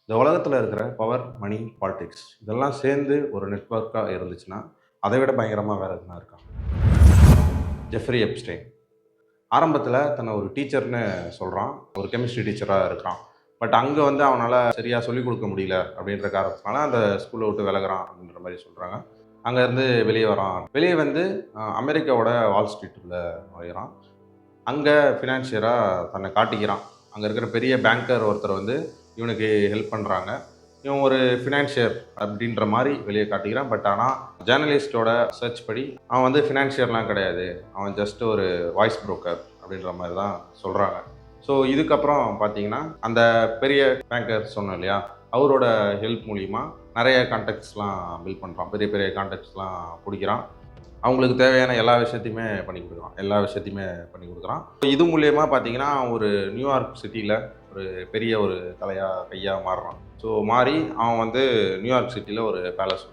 இந்த உலகத்துல இருக்கிற பவர், மணி, பாலிடிக்ஸ் இதெல்லாம் சேர்ந்து ஒரு நெட்வொர்க்கா இருந்துச்சுன்னா, அதை விட பயங்கரமா வேற எதுனா இருக்கா? Jeffrey Epstein. ஆரம்பத்துல தன்னை ஒரு டீச்சர்ன்னு சொல்றான். ஒரு கெமிஸ்ட்ரி டீச்சரா இருக்கிறான். பட் அங்க வந்து அவனால சரியா சொல்லிக் கொடுக்க முடியல அப்படின்ற காரணத்தினால அந்த ஸ்கூல விட்டு விலகுறான் அப்படின்ற மாரி சொல்றாங்க. அங்க இருந்து வெளிய வரான். வெளிய வந்து அமெரிக்காவோட வால் ஸ்ட்ரீட்ல நுழையிறான். அங்க ஃபினான்சியரா தன்னை காட்டிக்கிறான். அங்க இருக்கிற பெரிய பேங்கர் ஒருத்தர் வந்து இவனுக்கு ஹெல்ப் பண்றாங்க. இவன் ஒரு ஃபினான்சியர் அப்படின்ற மாரி வெளிய காட்டிக்கிறான். பட் ஆனா ஜேர்னலிஸ்ட்டோட சர்ச் படி அவன் வந்து ஃபினான்சியர்லாம் கிடையாது. அவன் ஜஸ்ட் ஒரு வாய்ஸ் புரோக்கர் அப்படின்ற மாரி தான் சொல்றாங்க. ஸோ இதுக்கப்புறம் பார்த்தீங்கன்னா, அந்த பெரிய பேங்கர் சொன்னேன் இல்லையா? அவரோட ஹெல்ப் மூலியமா நெறைய கான்டாக்ட்ஸ்லாம் பில்ட் பண்றான். பெரிய பெரிய கான்டாக்ட்ஸ்லாம் புடிக்கிறான். அவங்களுக்கு தேவையான எல்லா விஷயத்தையுமே பண்ணி குடுக்குறான். எல்லா விஷயத்தையுமே பண்ணி குடுக்குறான். இது மூலியமா பார்த்தீங்கன்னா, ஒரு நியூயார்க் சிட்டில ஒரு பெரிய ஒரு கையா மாறுறான். ஸோ மாறி அவன் வந்து நியூயார்க் சிட்டில ஒரு பேலஸ்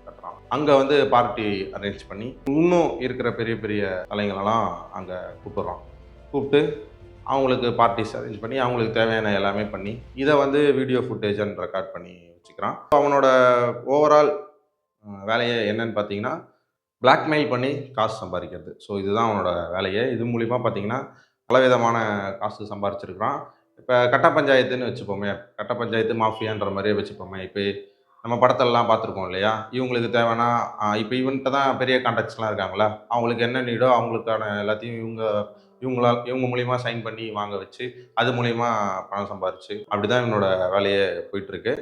கட்டுறான். அங்க வந்து பார்ட்டி அரேஞ்ச் பண்ணி, இன்னும் இருக்கிற பெரிய பெரிய தலைங்களெல்லாம் அங்க கூப்பிடுறான். கூப்பிட்டு அவங்களுக்கு பார்ட்டீஸ் அரேஞ்ச் பண்ணி, அவங்களுக்கு தேவையான எல்லாமே பண்ணி, இத வந்து வீடியோ ஃபுட்டேஜ் அண்ட் ரெக்கார்ட் பண்ணி வச்சுக்கிறான். அவனோட ஓவரால் வேலையே என்னன்னு பார்த்தீங்கன்னா, பிளாக்மெயில் பண்ணி காசு சம்பாரிக்கிறது. ஸோ இதுதான் அவனோட வேலையே. இது மூலியமா பார்த்தீங்கன்னா, பலவிதமான காசு சம்பாரிச்சிருக்கிறான். இப்ப கட்ட பஞ்சாயத்துன்னு வச்சுப்போமே, கட்ட பஞ்சாயத்து, மாஃபியான்ற மாரியே வச்சுப்போமே. இப்ப நம்ம படத்துலலாம் பார்த்துருக்கோம் இல்லையா? இவங்களுக்கு தேவைன்னா, இப்ப இவன்ட்ட தான் பெரிய கான்டாக்ட்ஸ்லாம் இருக்காங்கல்ல, அவங்களுக்கு என்ன நீடோ அவங்களுக்கான எல்லாத்தையும் இவங்க மூலியமா சைன் பண்ணி வாங்க வச்சு, அது மூலியமா பணம் சம்பாரிச்சு, அப்படிதான் இவனோட வேலையே போயிட்டுருக்கு.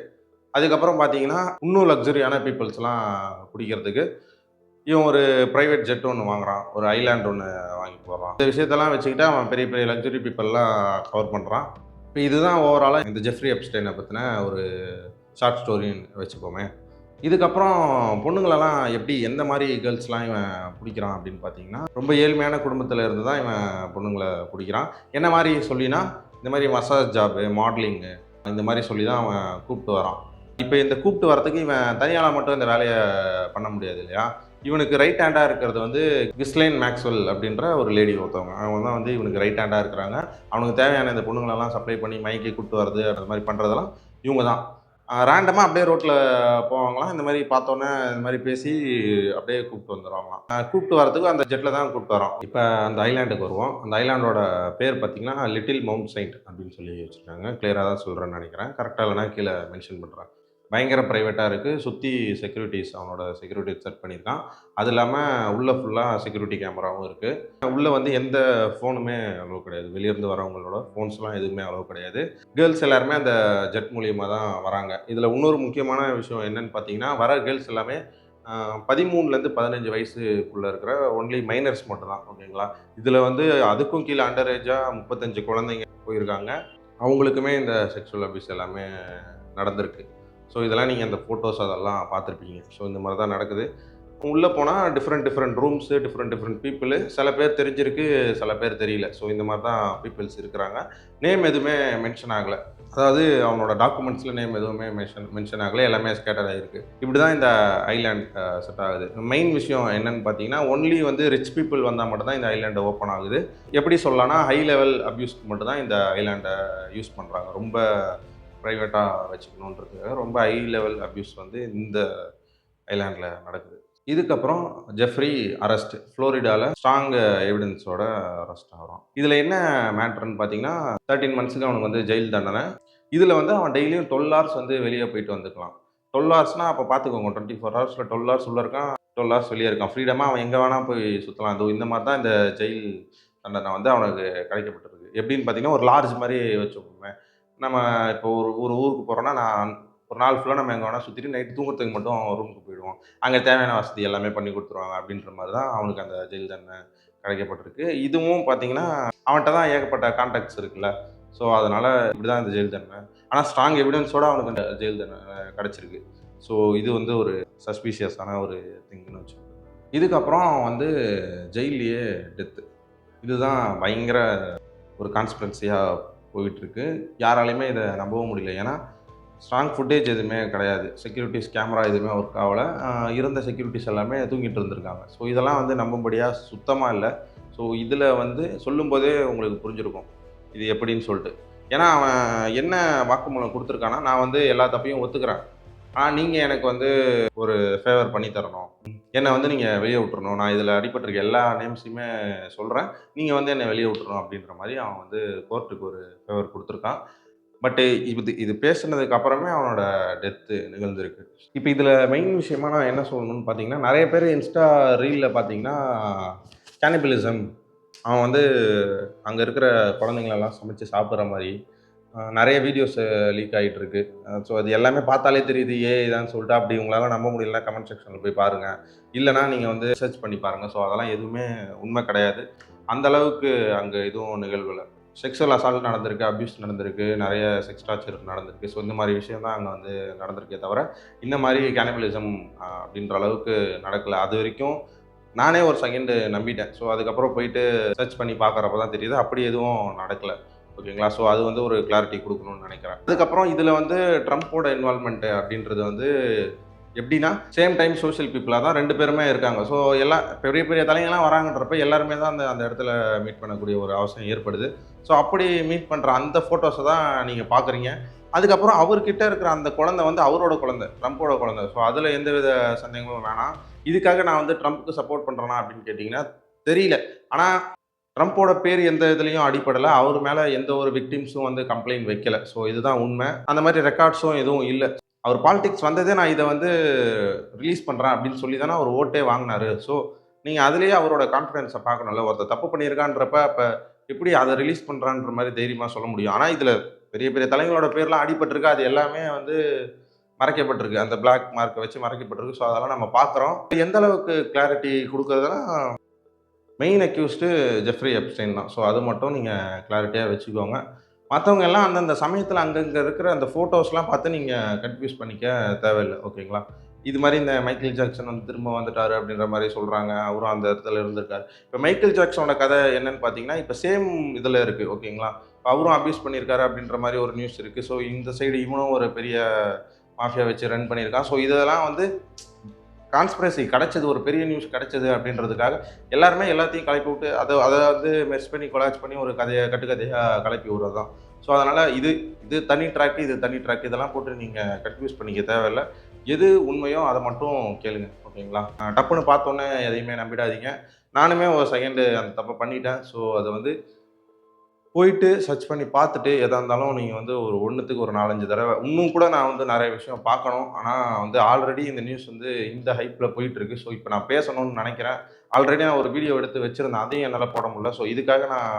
அதுக்கப்புறம் பார்த்தீங்கன்னா, இன்னும் லக்ஸரியான பீப்பிள்ஸ்லாம் புடிக்கிறதுக்கு இவன் ஒரு பிரைவேட் ஜெட் ஒண்ணு வாங்குறான். ஒரு ஐலேண்ட் ஒண்ணு வாங்கி போடுறான். இந்த விஷயத்தெல்லாம் வச்சுக்கிட்டு அவன் பெரிய, பெரிய லக்ஸரி பீப்பிள்லாம் கவர் பண்றான். இப்ப இதுதான் ஓவராலா இந்த ஜெஃப்ரி எப்ஸ்டைன பத்தின ஒரு ஷார்ட் ஸ்டோரின்னு வச்சுப்போமே. இதுக்கப்புறம் பொண்ணுங்களெல்லாம் எப்படி எந்த மாரி கேர்ள்ஸ்லாம் இவன் புடிக்கிறான் அப்படின்னு பார்த்தீங்கன்னா, ரொம்ப ஏழ்மையான குடும்பத்தில இருந்து தான் இவன் பொண்ணுங்கள புடிக்கிறான். என்ன மாரி சொல்லினா, இந்த மாரி மசாஜ் ஜாபு, மாடலிங்கு இந்த மாரி சொல்லி தான் அவன் கூப்ட்டு வரான். இப்ப இந்த கூப்ட்டு வரதுக்கு இவன் தனியாளா மட்டும் இந்த வேலைய பண்ண முடியாது இல்லையா? இவனுக்கு ரைட் ஹேண்டா இருக்கிறது வந்து கிஸ்லைன் மேக்ஸ்வெல் அப்படின்ற ஒரு லேடி ஒருத்தவங்க. அவங்க தான் வந்து இவனுக்கு ரைட் ஹேண்டா இருக்கிறாங்க. அவனுக்கு தேவையான இந்த பொண்ணுங்களெல்லாம் சப்ளை பண்ணி மயக்கி கூட்டு வரது, அந்த மாரி பண்றதெல்லாம் இவங்க தான். ரேண்டமா அப்படியே ரோட்ல போவாங்களாம். இந்த மாரி பார்த்தோன்னே இந்த மாரி பேசி அப்படியே கூப்ட்டு வந்துருவாங்களாம். கூப்ட்டு வரதுக்கு அந்த ஜெட்ல தான் கூப்ட்டு வரோம். இப்ப அந்த ஐலேண்டுக்கு வருவோம். அந்த ஐலேண்டோட பேர் பார்த்தீங்கன்னா, லிட்டில் மவுண்ட் செயின்ட் அப்படின்னு சொல்லி வச்சிருக்காங்க. கிளியரா தான் சொல்றேன்னு நெனைக்கிறேன். கரெக்ட்டா இல்லன்னா கீழ மென்ஷன் பண்றேன். பயங்கர பிரைவேட்டா இருக்கு. சுத்தி செக்யூரிட்டீஸ் அவனோட செக்யூரிட்டி செட் பண்ணியிருக்கான். அது இல்லாம உள்ள ஃபுல்லா செக்யூரிட்டி கேமராவும் இருக்கு. உள்ள வந்து எந்த ஃபோனுமே அலோவ் கிடையாது. வெளிய இருந்து வரவங்களோட ஃபோன்ஸ்லாம் எதுவுமே அலோவ் கிடையாது. கேர்ள்ஸ் எல்லாருமே அந்த ஜெட் மூலியமா தான் வராங்க. இதுல இன்னொரு முக்கியமான விஷயம் என்னன்னு பார்த்தீங்கன்னா, வர கேர்ள்ஸ் எல்லாமே 13லருந்து 15 வயசுக்குள்ள இருக்கிற ஒன்லி மைனர்ஸ் மட்டும் தான். ஓகேங்களா? இதுல வந்து அதுக்கும் கீழ அண்டர் ஏஜா 35 குழந்தைங்க போயிருக்காங்க. அவங்களுக்குமே இந்த செக்சுவல் அபியூஸ் எல்லாமே நடந்திருக்கு. ஸோ இதெல்லாம் நீங்க அந்த ஃபோட்டோஸ் அதெல்லாம் பார்த்துருப்பீங்க. ஸோ இந்த மாரி தான் நடக்குது. உள்ள போனா different different rooms, different different people. சில பேர் தெரிஞ்சிருக்கு, சில பேர் தெரியல. ஸோ இந்த மாரி தான் பீப்பிள்ஸ் இருக்கிறாங்க. நேம் எதுவுமே மென்ஷன் ஆகல. அதாவது அவனோட டாக்குமெண்ட்ஸ்ல நேம் எதுவுமே மென்ஷன் மென்ஷன் ஆகல. எல்லாமே ஸ்கேட்டர் ஆயிருக்கு. இப்படி தான் இந்த ஐலேண்ட் செட் ஆகுது. மெயின் விஷயம் என்னன்னு பார்த்தீங்கன்னா, ஒன்லி வந்து ரிச் பீப்பிள் வந்தா மட்டும் தான் இந்த ஐலேண்ட் ஓப்பன் ஆகுது. எப்படி சொல்லலாம்னா, ஹை லெவல் அப்யூஸ்க்கு மட்டும் தான் இந்த ஐலேண்ட யூஸ் பண்றாங்க. ரொம்ப பிரைவேட்டா வச்சுக்கணுன்றதுக்காக ரொம்ப ஹை லெவல் அப்யூஸ் வந்து இந்த ஐலேண்ட்ல நடக்குது. இதுக்கப்புறம் ஜெஃப்ரி அரெஸ்ட். புளோரிடால ஸ்ட்ராங் எவிடன்ஸோட அரெஸ்ட் ஆகுறான். இதுல என்ன மேட்டர்ன்னு பார்த்தீங்கன்னா, 13 மந்த்ஸ்க்கு அவனுக்கு வந்து ஜெயில் தண்டனை. இதுல வந்து அவன் டெய்லியும் 12 ஹார்ஸ் வந்து வெளிய போயிட்டு வந்துக்கலாம். 12 ஹார்ஸ்னா அப்ப பார்த்துக்கோங்க. 24 ஹார்ஸ்ல 12 ஹார்ஸ் உள்ள இருக்கான். 12 ஹார்ஸ் வெளிய இருக்கான். ஃப்ரீடமா அவன் எங்க வேணா போய் சுத்தலாம். இதோ இந்த மாரி தான் இந்த ஜெயில் தண்டனை வந்து அவனுக்கு கிடைக்கப்பட்டிருக்கு. எப்படின்னு பார்த்தீங்கன்னா, ஒரு லாட்ஜ் மாரி வச்சுக்கோங்க. நம்ம இப்போ ஒரு ஒரு ஊருக்கு போறோம்னா, நான் ஒரு நாள் ஃபுல்லா நம்ம எங்க வேணா சுத்திட்டு நைட் தூங்குறதுக்கு மட்டும் ரூமுக்கு போயிடுவோம். அங்க தேவையான வசதி எல்லாமே பண்ணி குடுத்துருவாங்க. அப்படின்ற மாரி தான் அவனுக்கு அந்த ஜெயில் தண்டனை கிடைக்கப்பட்டிருக்கு. இதுவும் பார்த்தீங்கன்னா, அவன்ட்ட தான் ஏகப்பட்ட கான்டாக்ட்ஸ் இருக்குல்ல. ஸோ, அதனால இப்படிதான் இந்த ஜெயில் தண்டனை. ஆனா ஸ்ட்ராங் எவிடன்ஸோட அவனுக்கு அந்த ஜெயில் தண்டனை கிடைச்சிருக்கு. ஸோ, இது வந்து ஒரு சஸ்பீஷியஸான ஒரு திங்ன்னு வச்சுக்கோங்க. இதுக்கப்புறம் வந்து ஜெயில்லயே டெத்து. இதுதான் பயங்கர ஒரு கான்ஸ்பிரன்சியா போயிட்டுருக்கு. யாராலயுமே இத நம்பவும் முடியல. ஏன்னா, ஸ்ட்ராங் ஃபுட்டேஜ் எதுவுமே கிடையாது. செக்யூரிட்டீஸ் கேமரா எதுவுமே ஒர்க் ஆவல. இருந்த செக்யூரிட்டீஸ் எல்லாமே தூங்கிட்டு இருந்திருக்காங்க. ஸோ, இதெல்லாம் வந்து நம்பும்படியா சுத்தமா இல்ல. ஸோ, இதில வந்து சொல்லும்போதே உங்களுக்கு புரிஞ்சிருக்கும். இது எப்படின்னு சொல்ட்டு. ஏன்னா அவன் என்ன வாக்குமூலம் கொடுத்துருக்கான்னா, நான் வந்து எல்லா தப்பையும் ஒத்துக்கிறேன். ஆனால் நீங்கள் எனக்கு வந்து ஒரு ஃபேவர் பண்ணி தரணும். என்னை வந்து நீங்கள் வெளியே விட்டுறணும். நான் இதில் அடிபட்டிருக்க எல்லா நேம்ஸையுமே சொல்கிறேன். நீங்கள் வந்து என்னை வெளியே விட்டுறணும் அப்படின்ற மாதிரி அவன் வந்து கோர்ட்டுக்கு ஒரு ஃபேவர் கொடுத்துருக்கான். பட்டு இது பேசுனதுக்கு அப்புறமே அவனோட டெத்து நிகழ்ந்திருக்கு. இப்போ இதில் மெயின் விஷயமா நான் என்ன சொல்லணும்னு பார்த்தீங்கன்னா, நிறைய பேர் இன்ஸ்டா ரீல்ல பார்த்தீங்கன்னா, கேனிபலிசம் அவன் வந்து அங்கே இருக்கிற குழந்தைங்களெல்லாம் சமைச்சு சாப்பிட்ற மாதிரி நிறைய வீடியோஸ் லீக் ஆகிட்டு இருக்கு. ஸோ அது எல்லாமே பார்த்தாலே தெரியுது ஏஐதான்னு சொல்லிட்டு. அப்படி உங்களால் நம்ப முடியலன்னா கமெண்ட் செக்ஷனில் போய் பாருங்கள். இல்லைனா நீங்கள் வந்து சர்ச் பண்ணி பாருங்கள். ஸோ அதெல்லாம் எதுவுமே உண்மை கிடையாது. அந்த அளவுக்கு அங்கே எதுவும் நிகழ்வுல செக்ஷுவல் அசால்ட் நடந்திருக்கு, அப்யூஸ் நடந்திருக்கு, நிறைய செக்ஸ் டார்ச்சர் நடந்திருக்கு. ஸோ இந்த மாதிரி விஷயம் தான் அங்கே வந்து நடந்திருக்கே தவிர, இந்த மாதிரி கேனிபலிசம் அப்படின்ற அளவுக்கு நடக்கலை. அது வரைக்கும் நானே ஒரு செகண்டு நம்பிட்டேன். ஸோ அதுக்கப்புறம் போயிட்டு சர்ச் பண்ணி பார்க்குறப்ப தான் தெரியுது அப்படி எதுவும் நடக்கலை. ஓகேங்களா? ஸோ அது வந்து ஒரு கிளாரிட்டி கொடுக்கணும்னு நினைக்கிறேன். அதுக்கப்புறம் இதில் வந்து ட்ரம்ப்போட இன்வால்வ்மெண்ட்டு அப்படின்றது வந்து எப்படின்னா, சேம் டைம் சோஷியல் பீப்புளாக தான் 2 பேருமே இருக்காங்க. ஸோ எல்லாம் பெரிய பெரிய தலைங்கலாம் வராங்கன்றப்ப எல்லாருமே தான் அந்த இடத்துல மீட் பண்ணக்கூடிய ஒரு அவசியம் ஏற்படுது. ஸோ அப்படி மீட் பண்ணுற அந்த ஃபோட்டோஸை தான் நீங்கள் பார்க்குறீங்க. அதுக்கப்புறம் அவர்கிட்ட இருக்கிற அந்த குழந்தை வந்து அவரோட குழந்தை, ட்ரம்ப்போட குழந்தை. ஸோ அதில் எந்தவித சந்தேகமும் வேணாம். இதுக்காக நான் வந்து ட்ரம்ப்புக்கு சப்போர்ட் பண்ணுறேனா அப்படின்னு கேட்டிங்கன்னா தெரியல. ஆனால் ட்ரம்ப்போட பேர் எந்த இதுலயும் அடிபடல. அவர் மேல எந்த ஒரு விக்டிம்ஸும் வந்து கம்ப்ளைண்ட் வைக்கல. ஸோ இதுதான் உண்மை. அந்த மாதிரி ரெக்கார்ட்ஸும் எதுவும் இல்ல. அவர் பாலிடிக்ஸ் வந்ததே நான் இத வந்து ரிலீஸ் பண்றேன் அப்படின்னு சொல்லி தானே அவர் ஓட்டே வாங்குனாரு. ஸோ நீங்க அதிலேயே அவரோட கான்ஃபிடன்ஸ பார்க்கணும்ல. ஒருத்தர் தப்பு பண்ணியிருக்கான்றப்ப, அப்ப எப்படி அத ரிலீஸ் பண்றான்ற மாரி தைரியமா சொல்ல முடியும். ஆனா இதுல பெரிய பெரிய தலைவங்களோட பேர்லாம் அடிபட்டிருக்கு. அது எல்லாமே வந்து மறைக்கப்பட்டிருக்கு. அந்த பிளாக் மார்க்க வச்சு மறைக்கப்பட்டிருக்கு. ஸோ அதெல்லாம் நம்ம பார்க்குறோம். எந்த அளவுக்கு கிளாரிட்டி குடுக்குறதுன்னா மெயின் அக்யூஸ்டு ஜெஃப்ரி எப்ஸ்டைன் தான். ஸோ அது மட்டும் நீங்கள் கிளாரிட்டியாக வச்சுக்கோங்க. மற்றவங்க எல்லாம் அந்தந்த சமயத்தில் அங்கங்கே இருக்கிற அந்த ஃபோட்டோஸ்லாம் பார்த்து நீங்கள் கன்ஃபியூஸ் பண்ணிக்க தேவையில்லை. ஓகேங்களா? இது மாதிரி இந்த மைக்கேல் ஜாக்சன் வந்து திரும்ப வந்துட்டார் அப்படின்ற மாதிரி சொல்கிறாங்க. அவரும் அந்த இடத்துல இருந்திருக்காரு. இப்போ மைக்கேல் ஜாக்சனோட கதை என்னன்னு பார்த்தீங்கன்னா, இப்போ சேம் இதில் இருக்குது. ஓகேங்களா? அவரும் அப்யூஸ் பண்ணியிருக்காரு அப்படின்ற மாதிரி ஒரு நியூஸ் இருக்குது. ஸோ இந்த சைடு இவனும் ஒரு பெரிய மாஃபியா வச்சு ரன் பண்ணியிருக்கான். ஸோ இதெல்லாம் வந்து கான்ஸ்பிரசி கிடைச்சது, ஒரு பெரிய நியூஸ் கிடைச்சது அப்படின்றதுக்காக எல்லாருமே எல்லாத்தையும் கிளப்பி விட்டு அதை அதை வந்து மெர்ஜ் பண்ணி கொலாச் பண்ணி ஒரு கதையை கட்டுக்கதையாக கிளப்பி விடுறது தான். ஸோ அதனால் இது இது தனி ட்ராக்கு, இது தனி ட்ராக், இதெல்லாம் போட்டு நீங்கள் கன்ஃபியூஸ் பண்ணிக்க தேவையில்லை. எது உண்மையோ அதை மட்டும் கேளுங்க. ஓகேங்களா? டப்புன்னு பார்த்தோன்னே எதையுமே நம்பிடாதீங்க. நானுமே ஒரு செகண்டு அந்த தப்பை பண்ணிட்டேன். ஸோ அதை வந்து போயிட்டு சர்ச் பண்ணி பார்த்துட்டு, எதா இருந்தாலும் நீங்க வந்து ஒரு 1த்துக்கு ஒரு 4, 5 தடவ இன்னும் கூட நான் வந்து நெறைய விஷயம் பார்க்கணும். ஆனா வந்து ஆல்ரெடி இந்த நியூஸ் வந்து இந்த ஹைப்ல போயிட்டுருக்கு. ஸோ இப்ப நான் பேசணும்னு நெனைக்கிறேன். ஆல்ரெடி நான் ஒரு வீடியோ எடுத்து வச்சிருந்தேன். அதையும் என்னால போட முடியல. ஸோ இதுக்காக நான்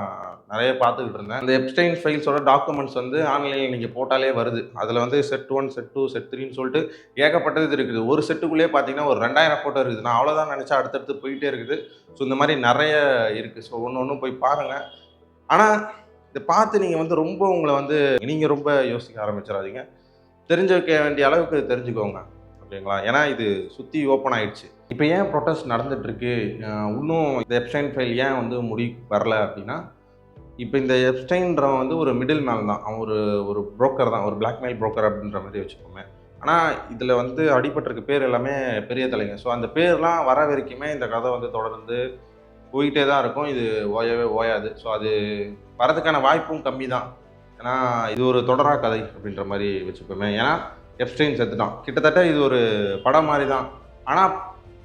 நெறைய பார்த்துக்கிட்டு இருந்தேன். இந்த எப்ஸ்டைன் ஃபைல்ஸோட டாக்குமெண்ட்ஸ் வந்து ஆன்லைன்ல நீங்க போட்டாலே வருது. அதுல வந்து செட் 1, செட் 2, செட் 3ன்னு சொல்லிட்டு ஏகப்பட்டது இருக்குது. ஒரு செட்டுக்குள்ளேயே பார்த்தீங்கன்னா, ஒரு 2000 ஃபோட்டோ இருக்குது. நான் அவ்வளோதான் நெனைச்சேன். அடுத்தடுத்து போயிட்டே இருக்குது. ஸோ இந்த மாரி நெறைய இருக்கு. ஸோ ஒண்ணு ஒண்ணும் போய் பாருங்க. ஆனா இத பார்த்து நீங்க வந்து ரொம்ப உங்கள வந்து நீங்க ரொம்ப யோசிக்க ஆரம்பிச்சிடாதீங்க. தெரிஞ்சுக்க வேண்டிய அளவுக்கு தெரிஞ்சுக்கோங்க. ஓகேங்களா? ஏன்னா இது சுத்தி ஓப்பன் ஆயிடுச்சு. இப்ப ஏன் புரொட்டஸ்ட் நடந்துட்டு இருக்கு? இன்னும் இந்த எப்ஸ்டைன் ஃபைல் ஏன் வந்து முடிவுக்கு வரல அப்படின்னா, இப்ப இந்த எப்ஸ்டைன்றவன் வந்து ஒரு மிடில் மேன் தான். அவன் ஒரு ஒரு புரோக்கர் தான். ஒரு பிளாக்மெயில் புரோக்கர் அப்படின்ற மாரி வச்சுக்கோங்க. ஆனா இதுல வந்து அடிபட்டிருக்க பேர் எல்லாமே பெரிய தலைங்க. ஸோ அந்த பேர்லாம் வர வரைக்குமே இந்த கதை வந்து தொடர்ந்து போயிட்டே தான் இருக்கும். இது ஓயவே ஓயாது. ஸோ அது வரதுக்கான வாய்ப்பும் கம்மி தான். ஏன்னா, இது ஒரு தொடரா கதை அப்படின்ற மாரி வச்சுப்போமே. ஏன்னா, எப்ஸ்டைன் செத்துட்டான். கிட்டத்தட்ட இது ஒரு படம் மாரி தான். ஆனா,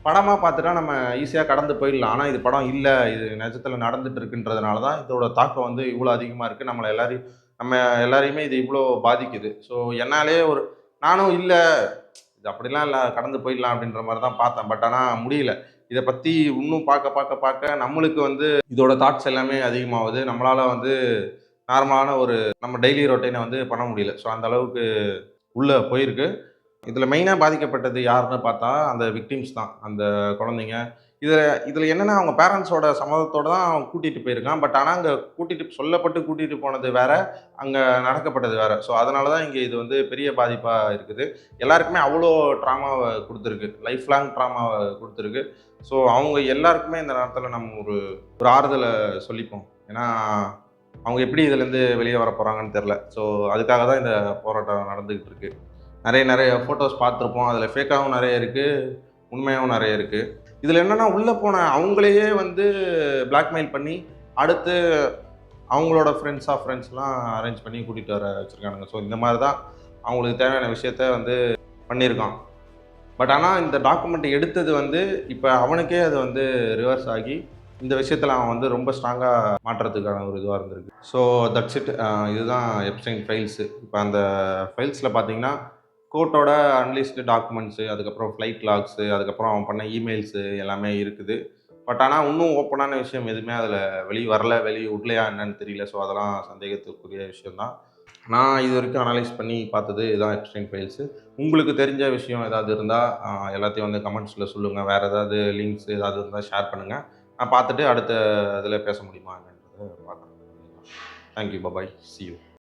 படமா பார்த்துட்டா நம்ம ஈஸியா கடந்து போயிடலாம். ஆனா, இது படம் இல்ல. இது நிஜத்துல நடந்துட்டு இருக்குன்றதுனால தான் இதோட தாக்கம் வந்து இவ்வளோ அதிகமா இருக்கு. நம்ம எல்லாரையுமே இது இவ்வளோ பாதிக்குது. ஸோ என்னாலேயே நானும் இல்ல, இது அப்படிலாம் இல்ல, கடந்து போயிடலாம் அப்படின்ற மாரி தான் பார்த்தேன். பட் ஆனா முடியல. இத பத்தி இன்னும் பார்க்க நம்மளுக்கு வந்து இதோட தாட்ஸ் எல்லாமே அதிகமாவுது. நம்மளால வந்து நார்மலான ஒரு நம்ம டெய்லி ரொட்டீன வந்து பண்ண முடியல. ஸோ அந்த அளவுக்கு உள்ள போயிருக்கு. இதுல மெயினா பாதிக்கப்பட்டது யாருன்னு பார்த்தா, அந்த விக்டிம்ஸ் தான். அந்த குழந்தைங்க. இதுல இதுல என்னன்னா, அவங்க பேரண்ட்ஸோட சம்மதத்தோட தான் அவன் கூட்டிட்டு போயிருக்கான். பட் ஆனா அங்க சொல்லப்பட்டு கூட்டிட்டு போனது வேற, அங்க நடக்கப்பட்டது வேற. ஸோ அதனால தான் இங்க இது வந்து பெரிய பாதிப்பா இருக்குது. எல்லாருக்குமே அவ்வளோ ட்ராமாவ குடுத்துருக்கு. லைஃப் லாங் ட்ராமாவ குடுத்துருக்கு. ஸோ அவங்க எல்லாருக்குமே இந்த நேரத்துல நம்ம ஒரு ஒரு ஆறுதல சொல்லிப்போம். ஏன்னா, அவங்க எப்படி இதுலேருந்து வெளிய வரப்போறாங்கன்னு தெரியல. ஸோ அதுக்காக தான் இந்த போராட்டம் நடந்துகிட்டு இருக்கு. நெறைய ஃபோட்டோஸ் பார்த்துருப்போம். அதில ஃபேக்காவும் நெறைய இருக்கு. உண்மையாவும் நெறைய இருக்கு. இதில என்னன்னா, உள்ள போன அவங்களையே வந்து பிளாக்மெயில் பண்ணி, அடுத்து அவங்களோட ஃப்ரெண்ட்ஸ்லாம் அரேஞ்ச் பண்ணி கூட்டிகிட்டு வர வச்சுருக்கானுங்க. ஸோ இந்த மாதிரி தான் அவங்களுக்கு தேவையான விஷயத்த வந்து பண்ணியிருக்கான். பட் ஆனால் இந்த டாக்குமெண்ட் எடுத்தது வந்து இப்போ அவனுக்கே அது வந்து ரிவர்ஸ் ஆகி இந்த விஷயத்தில் அவன் வந்து ரொம்ப ஸ்ட்ராங்காக மாற்றுறதுக்கான ஒரு இதுவாக இருந்திருக்கு. So that's it. இதுதான் எப்ஸ்டைன் ஃபைல்ஸு. இப்போ அந்த ஃபைல்ஸில் பார்த்தீங்கன்னா கோர்ட்டோட அன்லிஸ்டு டாக்குமெண்ட்ஸு, அதுக்கப்புறம் ஃப்ளைட் லாக்ஸு, அதுக்கப்புறம் அவன் பண்ண இமெயில்ஸு எல்லாமே இருக்குது. பட் ஆனால் இன்னும் ஓப்பனான விஷயம் எதுவுமே அதில் வெளிய வரல, வெளிய விடலையா என்னன்னு தெரியல. ஸோ அதெல்லாம் சந்தேகத்துக்குரிய விஷயம் தான். நான் இது வரைக்கும் அனலைஸ் பண்ணி பார்த்தது இதுதான் எப்ஸ்டைன் ஃபைல்ஸு. உங்களுக்கு தெரிஞ்ச விஷயம் ஏதாவது இருந்தால் எல்லாத்தையும் வந்து கமெண்ட்ஸில் சொல்லுங்கள். வேறு ஏதாவது லிங்க்ஸ் ஏதாவது இருந்தால் ஷேர் பண்ணுங்கள். நான் பார்த்துட்டு அடுத்த இதில் பேச முடியுமா என்னன்றதை பார்க்குறேன். Thank you. Bye. C you.